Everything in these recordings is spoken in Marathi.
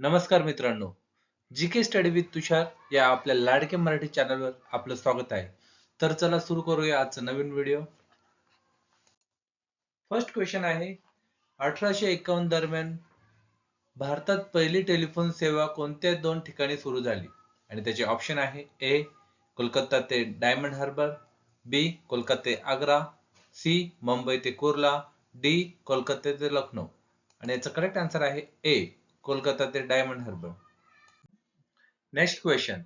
नमस्कार मित्रांनो, जी के स्टडी विथ तुषार या आपल्या लाडके मराठी चॅनलवर आपलं स्वागत आहे. तर चला सुरू करूया आजचा नवीन व्हिडिओ. फर्स्ट क्वेश्चन आहे, 1851 दरम्यान भारतात पहिली टेलिफोन सेवा कोणत्या दोन ठिकाणी सुरू झाली? आणि त्याचे ऑप्शन आहे ए कोलकाता ते डायमंड हार्बर, बी कोलकाता ते आग्रा, सी मुंबई ते कुर्ला, डी कोलकाता ते लखनौ. आणि याचा करेक्ट आन्सर आहे ए कोलकाता ते डायमंड हार्बर. नेक्स्ट क्वेश्चन,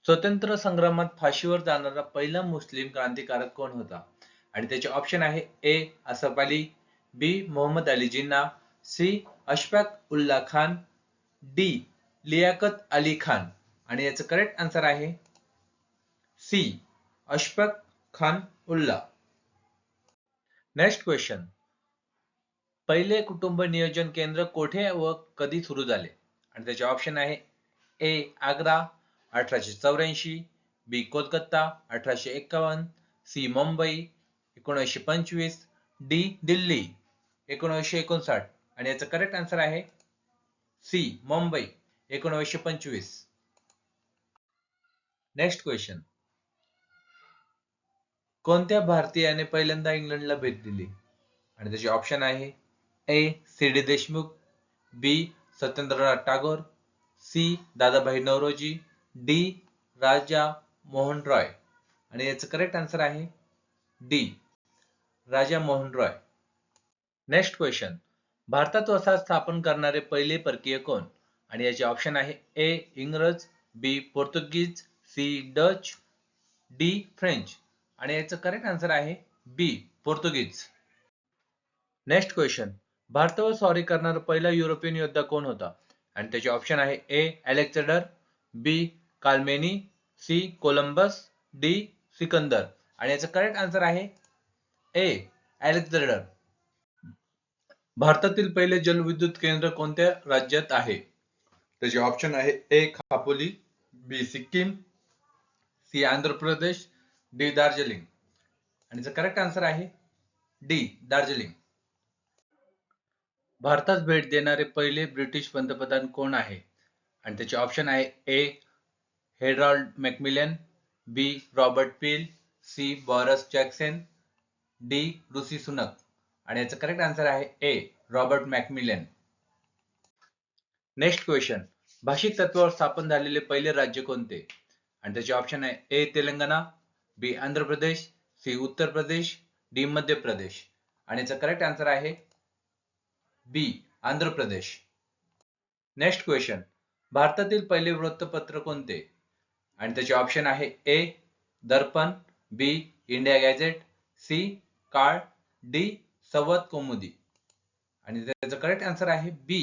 स्वतंत्र संग्रामात फाशीवर जाणारा पहिला मुस्लिम क्रांतिकारक कोण होता? आणि त्याचे ऑप्शन आहे ए असफ अली, बी मोहम्मद अली जिन्ना, सी अशफाक उल्ला खान, डी लियाकत अली खान. आणि याचं करेक्ट आन्सर आहे सी अशफाक खान उल्ला. नेक्स्ट क्वेश्चन, पहिले कुटुंब नियोजन केंद्र कोठे व कधी सुरू झाले? आणि त्याचे ऑप्शन आहे ए आग्रा 1884, बी कोलकाता 1851, सी मुंबई 1925, डी दिल्ली 1959. आणि याचा करेक्ट आन्सर आहे सी मुंबई 1925. नेक्स्ट क्वेश्चन, कोणत्या भारतीयाने पहिल्यांदा इंग्लंडला भेट दिली? आणि त्याचे ऑप्शन आहे ए सी डी देशमुख, बी सत्येंद्रनाथ टागोर, सी दादाभाई नौरोजी, डी राजा मोहन रॉय. आणि याचं करेक्ट आन्सर आहे D Raja Mohan Roy. Next question, भारतात वसाहत स्थापन करणारे पहिले परकीय कोण? आणि याचे ऑप्शन आहे ए इंग्रज, बी पोर्तुगीज, सी डच, डी फ्रेंच. आणि याचं करेक्ट आन्सर आहे बी पोर्तुगीज. नेक्स्ट क्वेश्चन, भारतावर स्वारी करणारा पहिला युरोपियन योद्धा कोण होता? आणि त्याचे ऑप्शन आहे ए अलेक्झांडर, बी कालमेनी, सी कोलंबस, डी सिकंदर. आणि याचं करेक्ट आन्सर आहे ए अलेक्झांडर. भारतातील पहिले जलविद्युत केंद्र कोणत्या राज्यात आहे? त्याचे ऑप्शन आहे ए खापोली, बी सिक्कीम, सी आंध्र प्रदेश, डी दार्जिलिंग. आणि याचं करेक्ट आन्सर आहे डी दार्जिलिंग. भारतात भेट देणारे पहिले ब्रिटिश पंतप्रधान कोण आहे? आणि त्याचे ऑप्शन आहे A Harold Macmillan, B Robert Peel, C Boris Johnson, D Rishi Sunak. आणि याचं करेक्ट आन्सर आहे A Robert Macmillan. Next question, भाषिक तत्वावर स्थापन झालेले पहिले राज्य कोणते? आणि त्याचे ऑप्शन आहे ए तेलंगणा, बी आंध्र प्रदेश, सी उत्तर प्रदेश, डी मध्य प्रदेश. आणि याचा करेक्ट आन्सर आहे बी आंध्र प्रदेश. नेक्स्ट क्वेश्चन, भारतातील पहिले वृत्तपत्र कोणते? आणि त्याचे ऑप्शन आहे ए दर्पण, बी इंडिया गॅझेट, सी काळ, डी संवाद कौमुदी. आणि त्याचं करेक्ट आन्सर आहे बी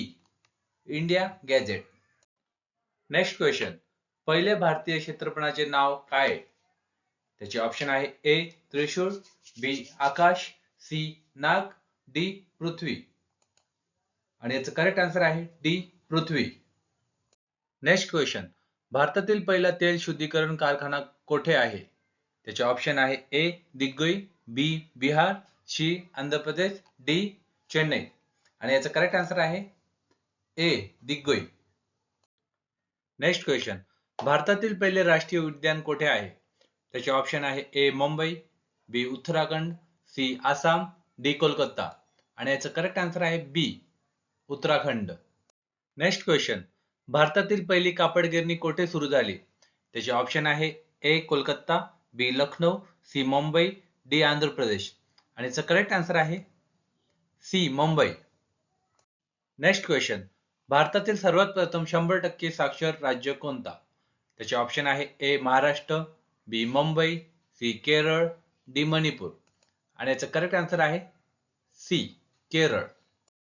इंडिया गॅझेट. नेक्स्ट क्वेश्चन, पहिले भारतीय क्षेत्रफळाचे नाव काय? त्याचे ऑप्शन आहे ए त्रिशूळ, बी आकाश, सी नाग, डी पृथ्वी. आणि याचं करेक्ट आन्सर आहे डी पृथ्वी. नेक्स्ट क्वेश्चन, भारतातील पहिला तेल शुद्धीकरण कारखाना कोठे आहे? त्याचे ऑप्शन आहे ए दिग्गोई, बी बिहार, सी आंध्र प्रदेश, डी चेन्नई. आणि याचं करेक्ट आन्सर आहे ए दिग्गोई. नेक्स्ट क्वेश्चन, भारतातील पहिले राष्ट्रीय उद्यान कोठे आहे? त्याचे ऑप्शन आहे ए मुंबई, बी उत्तराखंड, सी आसाम, डी कोलकाता. आणि याचं करेक्ट आन्सर आहे बी उत्तराखंड. नेक्स्ट क्वेश्चन, भारतातील पहिली कापड गिरणी कोठे सुरू झाली? त्याचे ऑप्शन आहे ए कोलकाता, बी लखनौ, सी मुंबई, डी आंध्र प्रदेश. आणि याचं करेक्ट आन्सर आहे सी मुंबई. नेक्स्ट क्वेश्चन, भारतातील सर्वात प्रथम 100% साक्षर राज्य कोणता? त्याचे ऑप्शन आहे ए महाराष्ट्र, बी मुंबई, सी केरळ, डी मणिपूर. आणि याचं करेक्ट आन्सर आहे सी केरळ.